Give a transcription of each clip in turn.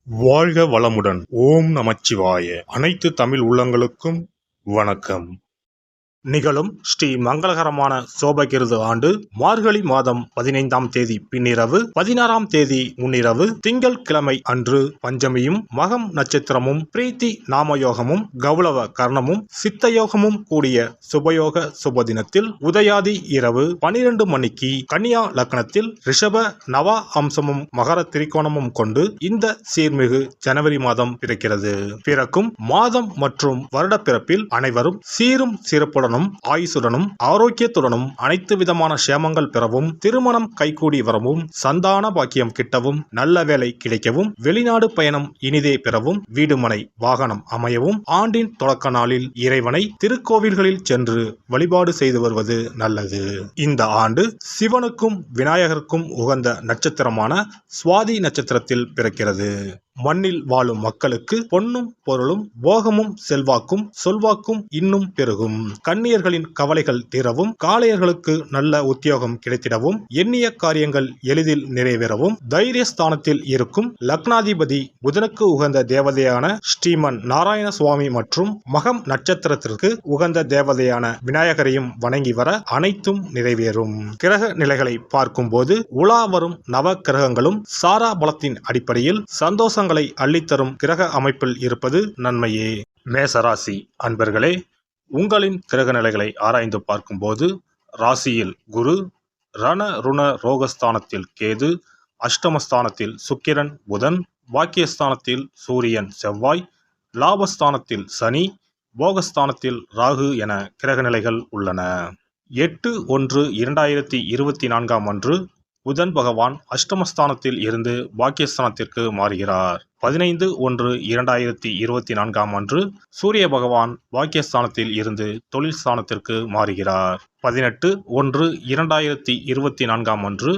வாழ்க வளமுடன். ஓம் நமச்சிவாய. அனைத்து தமிழ் உள்ளங்களுக்கும் வணக்கம். நிகழும் ஸ்ரீ மங்களகரமான சோபகிருது ஆண்டு மார்கழி மாதம் 15ஆம் தேதி பின்னிரவு 16ஆம் தேதி முன்னிரவு திங்கள் கிழமை அன்று பஞ்சமியும் மகம் நட்சத்திரமும் பிரீத்தி நாமயோகமும் கௌளவ கர்ணமும் சித்தயோகமும் கூடிய சுபயோக சுபதினத்தில் உதயாதி இரவு 12 மணிக்கு கன்னியா லக்னத்தில் ரிஷப நவா அம்சமும் மகர திரிகோணமும் கொண்டு இந்த சீர்மிகு ஜனவரி மாதம் பிறக்கிறது. பிறக்கும் மாதம் மற்றும் வருட பிறப்பில் அனைவரும் சீரும் சிறப்புடன் ஆயுசுடனும் ஆரோக்கியத்துடனும் அனைத்து விதமான சேமங்கள் பெறவும், திருமணம் கைகூடி வரவும், சந்தான பாக்கியம் கிட்டவும், நல்ல வேலை கிடைக்கவும், வெளிநாடு பயணம் இனிதே பெறவும், வீடுமனை வாகனம் அமையவும், ஆண்டின் தொடக்க நாளில் இறைவனை திருக்கோவில்களில் சென்று வழிபாடு செய்து வருவது நல்லது. இந்த ஆண்டு சிவனுக்கும் விநாயகருக்கும் உகந்த நட்சத்திரமான சுவாதி நட்சத்திரத்தில் பிறக்கிறது. மண்ணில் வாழும் மக்களுக்கு பொன்னும் பொருளும் போகமும் செல்வாக்கும் சொல்வாக்கும் இன்னும் பெருகும். கன்னியர்களின் கவலைகள் தீரவும், காளையர்களுக்கு நல்ல உத்தியோகம் கிடைத்திடவும், எண்ணிய காரியங்கள் எளிதில் நிறைவேறவும், தைரியஸ்தானத்தில் இருக்கும் லக்னாதிபதி புதனுக்கு உகந்த தேவதையான ஸ்ரீமன் நாராயண சுவாமி மற்றும் மகம் நட்சத்திரத்திற்கு உகந்த தேவதையான விநாயகரையும் வணங்கி வர அனைத்தும் நிறைவேறும். கிரக நிலைகளை பார்க்கும் போது உலா வரும் நவ கிரகங்களும் சாரா பலத்தின் அடிப்படையில் சந்தோஷ அள்ளித்தரும் கிரக அமைப்பில் இருப்பது நன்மையே. மேசராசி அன்பர்களே, உங்களின் கிரக நிலைகளை ஆராய்ந்து பார்க்கும்போது ராசியில் குரு, ரண ருண ரோகஸ்தானத்தில் கேது, அஷ்டமஸ்தானத்தில் சுக்கிரன் புதன், பாக்கியஸ்தானத்தில் சூரியன் செவ்வாய், லாபஸ்தானத்தில் சனி, போகஸ்தானத்தில் ராகு என கிரக நிலைகள் உள்ளன. 8/1/2024 அன்று புதன் பகவான் அஷ்டமஸ்தானத்தில் இருந்து பாக்கியஸ்தானத்திற்கு மாறுகிறார். 15/1/2024 அன்று சூரிய பகவான் பாக்கியஸ்தானத்தில் இருந்து தொழில் ஸ்தானத்திற்கு மாறுகிறார். 18/1/2024 அன்று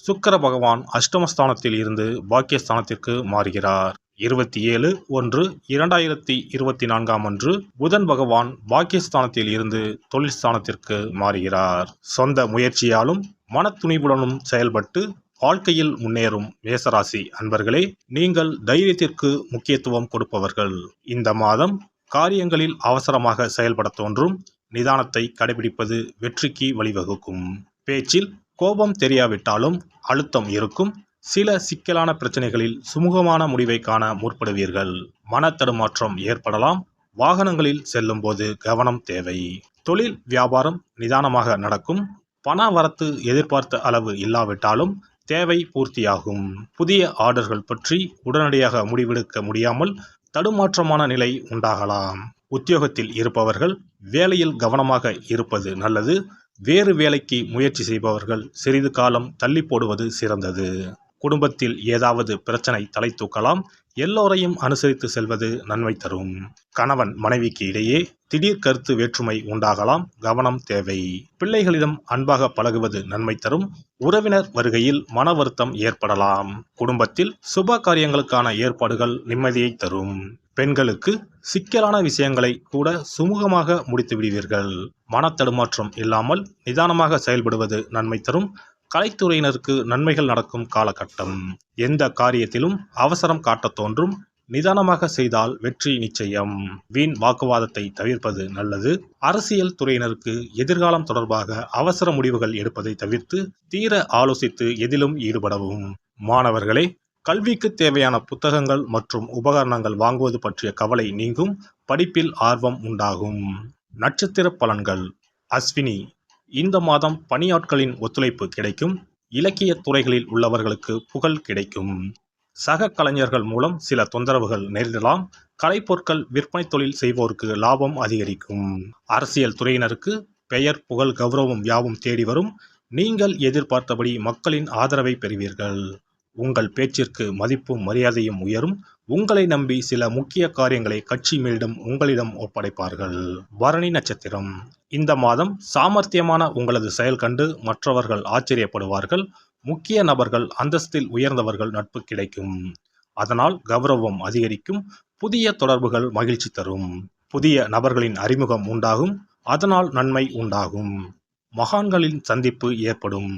சுக்கிர பகவான் அஷ்டமஸ்தானத்தில் இருந்து பாக்கியஸ்தானத்திற்கு மாறுகிறார். 27/1/2024 அன்று புதன் பகவான் பாக்கியஸ்தானத்தில் இருந்து தொழில் ஸ்தானத்திற்கு மாறுகிறார். சொந்த முயற்சியாலும் மனத்துணிவுடனும் செயல்பட்டு வாழ்க்கையில் முன்னேறும் மேசராசி அன்பர்களே, நீங்கள் தைரியத்திற்கு முக்கியத்துவம் கொடுப்பவர்கள். இந்த மாதம் காரியங்களில் அவசரமாக செயல்பட தோன்றும். நிதானத்தை கடைபிடிப்பது வெற்றிக்கு வழிவகுக்கும். பேச்சில் கோபம் தெரியாவிட்டாலும் அழுத்தம் இருக்கும். சில சிக்கலான பிரச்சனைகளில் சுமூகமான முடிவை காண முற்படுவீர்கள். மன தடுமாற்றம் ஏற்படலாம். வாகனங்களில் செல்லும் போது கவனம் தேவை. தொழில் வியாபாரம் நிதானமாக நடக்கும். பண வரத்து எதிர்பார்த்த அளவு இல்லாவிட்டாலும் தேவை பூர்த்தியாகும். புதிய ஆர்டர்கள் பற்றி உடனடியாக முடிவெடுக்க முடியாமல் தடுமாற்றமான நிலை உண்டாகலாம். உத்தியோகத்தில் இருப்பவர்கள் வேலையில் கவனமாக இருப்பது நல்லது. வேறு வேலைக்கு முயற்சி செய்பவர்கள் சிறிது காலம் தள்ளி போடுவது சிறந்தது. குடும்பத்தில் ஏதாவது பிரச்சனை தலை தூக்கலாம். எல்லோரையும் அனுசரித்து செல்வது நன்மை தரும். கணவன் மனைவிக்கு இடையே திடீர் கருத்து வேற்றுமை உண்டாகலாம். கவனம் தேவை. பிள்ளைகளிடம் அன்பாக பழகுவது நன்மை தரும். உறவினர் வருகையில் மன வருத்தம் ஏற்படலாம். குடும்பத்தில் சுப காரியங்களுக்கான ஏற்பாடுகள் நிம்மதியை தரும். பெண்களுக்கு சிக்கலான விஷயங்களை கூட சுமூகமாக முடித்து விடுவீர்கள். மன தடுமாற்றம் இல்லாமல் நிதானமாக செயல்படுவது நன்மை தரும். கலைத்துறையினருக்கு நன்மைகள் நடக்கும் காலகட்டம். எந்த காரியத்திலும் அவசரம் காட்ட தோன்றும். நிதானமாக செய்தால் வெற்றி நிச்சயம். வீண் வாக்குவாதத்தை தவிர்ப்பது நல்லது. அரசியல் துறையினருக்கு எதிர்காலம் தொடர்பாக அவசர முடிவுகள் எடுப்பதை தவிர்த்து தீர ஆலோசித்து எதிலும் ஈடுபடவும். மாணவர்களே, கல்விக்கு தேவையான புத்தகங்கள் மற்றும் உபகரணங்கள் வாங்குவது பற்றிய கவலை நீங்கும். படிப்பில் ஆர்வம் உண்டாகும். நட்சத்திர பலன்கள். அஸ்வினி, இந்த மாதம் பணியாட்களின் ஒத்துழைப்பு கிடைக்கும். இலக்கிய துறைகளில் உள்ளவர்களுக்கு புகழ் கிடைக்கும். சக கலைஞர்கள் மூலம் சில தொந்தரவுகள் நேரிடலாம். கலைப்பொருட்கள் விற்பனை தொழில் செய்வோருக்கு லாபம் அதிகரிக்கும். அரசியல் துறையினருக்கு பெயர் புகழ் கௌரவம் யாவும் தேடி வரும். நீங்கள் எதிர்பார்த்தபடி மக்களின் ஆதரவை பெறுவீர்கள். உங்கள் பேச்சிற்கு மதிப்பும் மரியாதையும் உயரும். உங்களை நம்பி சில முக்கிய காரியங்களை கட்சி மேலிடம் உங்களிடம் ஒப்படைப்பார்கள். பரணி நட்சத்திரம். இந்த மாதம் சாமர்த்தியமான உங்களது செயல் கண்டு மற்றவர்கள் ஆச்சரியப்படுவார்கள். முக்கிய நபர்கள், அந்தஸ்தில் உயர்ந்தவர்கள் நட்பு கிடைக்கும். அதனால் கௌரவம் அதிகரிக்கும். புதிய தொடர்புகள் மகிழ்ச்சி தரும். புதிய நபர்களின் அறிமுகம் உண்டாகும். அதனால் நன்மை உண்டாகும். மகான்களின் சந்திப்பு ஏற்படும்.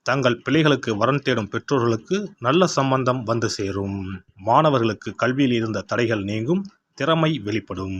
தங்கள் பிள்ளைகளுக்கு வரன் தேடும் பெற்றோர்களுக்கு நல்ல சம்பந்தம் வந்து சேரும். மாணவர்களுக்கு கல்வியில் இருந்த தடைகள் நீங்கும், திறமை வெளிப்படும்.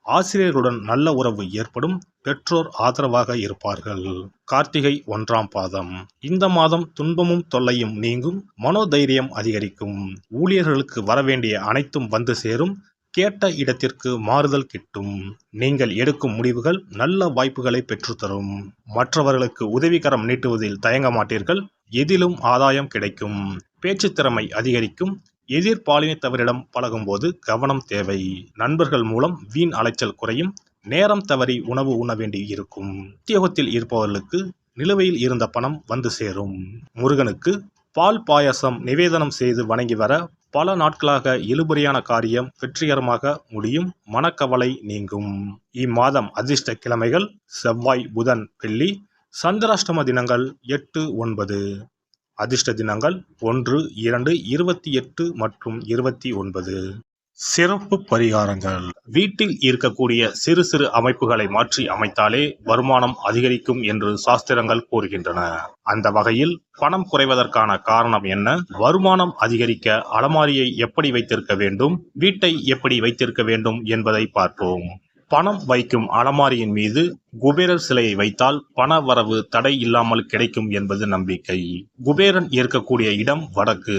ஆசிரியர்களுடன் நல்ல உறவு ஏற்படும், பெற்றோர் ஆதரவாக இருப்பார்கள். கார்த்திகை 1ஆம் பாதம். இந்த மாதம் துன்பமும் தொல்லையும் நீங்கும், மனோதைரியம் அதிகரிக்கும். ஊழியர்களுக்கு வரவேண்டிய அனைத்தும் வந்து சேரும், கேட்ட இடத்திற்கு மாறுதல் கிட்டும். நீங்கள் எடுக்கும் முடிவுகள் நல்ல வாய்ப்புகளை பெற்றுத்தரும். மற்றவர்களுக்கு உதவிகரம் நீட்டுவதில் தயங்க மாட்டீர்கள், எதிலும் ஆதாயம் கிடைக்கும். பேச்சு திறமை அதிகரிக்கும். எதிர்பாலினத்தவரிடம் பழகும்போது கவனம் தேவை. நண்பர்கள் மூலம் வீண் அலைச்சல் குறையும், நேரம் தவறி உணவு உண்ண வேண்டி இருக்கும். உத்தியோகத்தில் இருப்பவர்களுக்கு நிலுவையில் இருந்த பணம் வந்து சேரும். முருகனுக்கு பால் பாயசம் நிவேதனம் செய்து வணங்கி வர பல நாட்களாக இழுபறியான காரியம் வெற்றிகரமாக முடியும், மனக்கவலை நீங்கும். இம்மாதம் அதிர்ஷ்ட கிழமைகள் செவ்வாய், புதன், வெள்ளி. சந்திராஷ்டம தினங்கள் 8, 9. அதிர்ஷ்ட தினங்கள் 1, 2, 28 மற்றும் 29. சிறப்பு பரிகாரங்கள். வீட்டில் இருக்கக்கூடிய சிறு சிறு அமைப்புகளை மாற்றி அமைத்தாலே வருமானம் அதிகரிக்கும் என்று சாஸ்திரங்கள் கூறுகின்றன. அந்த வகையில் பணம் குறைவதற்கான காரணம் என்ன, வருமானம் அதிகரிக்க அலமாரியை எப்படி வைத்திருக்க வேண்டும், வீட்டை எப்படி வைத்திருக்க வேண்டும் என்பதை பார்ப்போம். பணம் வைக்கும் அலமாரியின் மீது குபேரர் சிலையை வைத்தால் பண வரவு தடை இல்லாமல் கிடைக்கும் என்பது நம்பிக்கை. குபேரன் இருக்கக்கூடிய இடம் வடக்கு.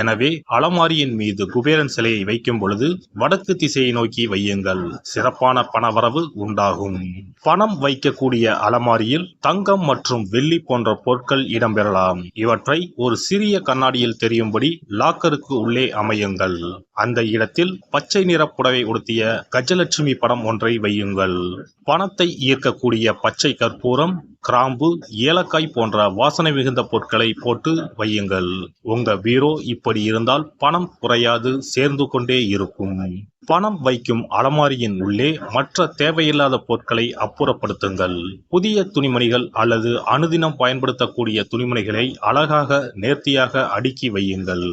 எனவே அலமாரியின் மீது குபேரன் சிலையை வைக்கும் பொழுது வடக்கு திசையை நோக்கி வையுங்கள், சிறப்பான பணவரவு உண்டாகும். பணம் வைக்கக்கூடிய அலமாரியில் தங்கம் மற்றும் வெள்ளி போன்ற பொருட்கள் இடம்பெறலாம். இவற்றை ஒரு சிறிய கண்ணாடியில் தெரியும்படி லாக்கருக்கு உள்ளே அமையுங்கள். அந்த இடத்தில் பச்சை நிற புடவை உடுத்திய கஜலட்சுமி படம் ஒன்றை வையுங்கள். பணத்தை ஈர்க்கக்கூடிய பச்சை கற்பூரம், கிராம்பு, ஏலக்காய் போன்ற வாசனை மிகுந்த பொருட்களை போட்டு வையுங்கள். உங்க பீரோ இப்படி இருந்தால் பணம் குறையாது, சேர்ந்து கொண்டே இருக்கும். பணம் வைக்கும் அலமாரியின் உள்ளே மற்ற தேவையில்லாத பொருட்களை அப்புறப்படுத்துங்கள். புதிய துணிமணிகள் அல்லது அனுதினம் பயன்படுத்தக்கூடிய துணிமணிகளை அழகாக நேர்த்தியாக அடுக்கி வையுங்கள்.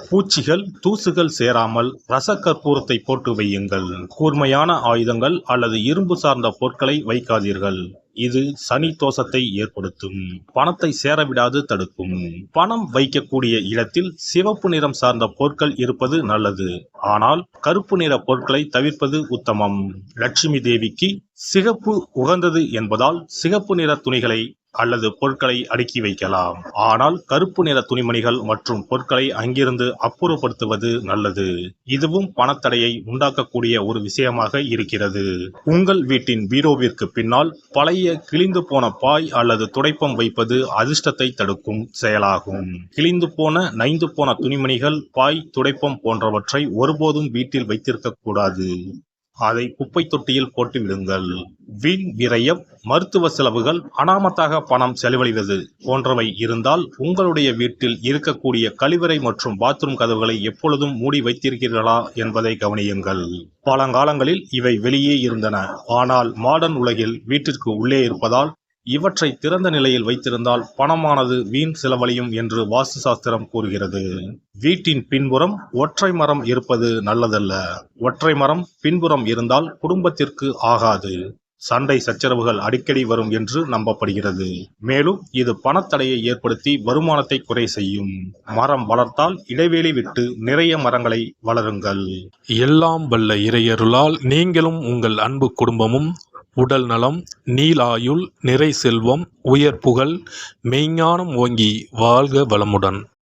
பூச்சிகள், தூசுகள் சேராமல் ரசக்கற்பூரத்தை போட்டு வையுங்கள். கூர்மையான ஆயுதங்கள் அல்லது இரும்பு சார்ந்த பொருட்களை வைக்காதீர்கள். இது சனி தோஷத்தை ஏற்படுத்தும், பணத்தை சேரவிடாது தடுக்கும். பணம் வைக்கக்கூடிய இடத்தில் சிவப்பு நிறம் சார்ந்த பொருட்கள் இருப்பது நல்லது, ஆனால் கருப்பு நிற பொருட்களை தவிர்ப்பது உத்தமம். லட்சுமி தேவிக்கு சிகப்பு உகந்தது என்பதால் சிகப்பு நிற துணிகளை அல்லது பொருட்களை அடுக்கி வைக்கலாம். ஆனால் கருப்பு நிற துணிமணிகள் மற்றும் பொருட்களை அங்கிருந்து அப்புறப்படுத்துவது நல்லது. இதுவும் பணத்தடையை உண்டாக்கக்கூடிய ஒரு விஷயமாக இருக்கிறது. உங்கள் வீட்டின் பீரோவிற்கு பின்னால் பழைய கிழிந்து போன பாய் அல்லது துடைப்பம் வைப்பது அதிர்ஷ்டத்தை தடுக்கும் செயலாகும். கிழிந்து போன, நைந்து போன துணிமணிகள், பாய், துடைப்பம் போன்றவற்றை ஒருபோதும் வீட்டில் வைத்திருக்க கூடாது. அதை குப்பை தொட்டியில் போட்டு விடுங்கள். வீண் விரயம், மருத்துவ செலவுகள், அனாமத்தாக பணம் செலவழிவது போன்றவை இருந்தால் உங்களுடைய வீட்டில் இருக்கக்கூடிய கழிவறை மற்றும் பாத்ரூம் கதவுகளை எப்பொழுதும் மூடி வைத்திருக்கிறீர்களா என்பதை கவனியுங்கள். பழங்காலங்களில் இவை வெளியே இருந்தன, ஆனால் மாடர்ன் உலகில் வீட்டிற்கு உள்ளே இருப்பதால் இவற்றை திறந்த நிலையில் வைத்திருந்தால் பணமானது வீண் செலவழியும் என்று வாஸ்து சாஸ்திரம் கூறுகிறது. வீட்டின் பின்புறம் ஒற்றை மரம் இருப்பது நல்லதல்ல. ஒற்றை மரம் பின்புறம் இருந்தால் குடும்பத்திற்கு ஆகாது. சண்டை சச்சரவுகள் அடிக்கடி வரும் என்று நம்பப்படுகிறது. மேலும் இது பணத்தடையை ஏற்படுத்தி வருமானத்தை குறை செய்யும். மரம் வளர்த்தால் இடைவெளி விட்டு நிறைய மரங்களை வளருங்கள். எல்லாம் வல்ல இறையருளால் நீங்களும் உங்கள் அன்பு குடும்பமும் உடல் நலம், நீலாயுள், நிறை செல்வம், உயர் புகழ், மெய்ஞானம் ஓங்கி வாழ்க வளமுடன்.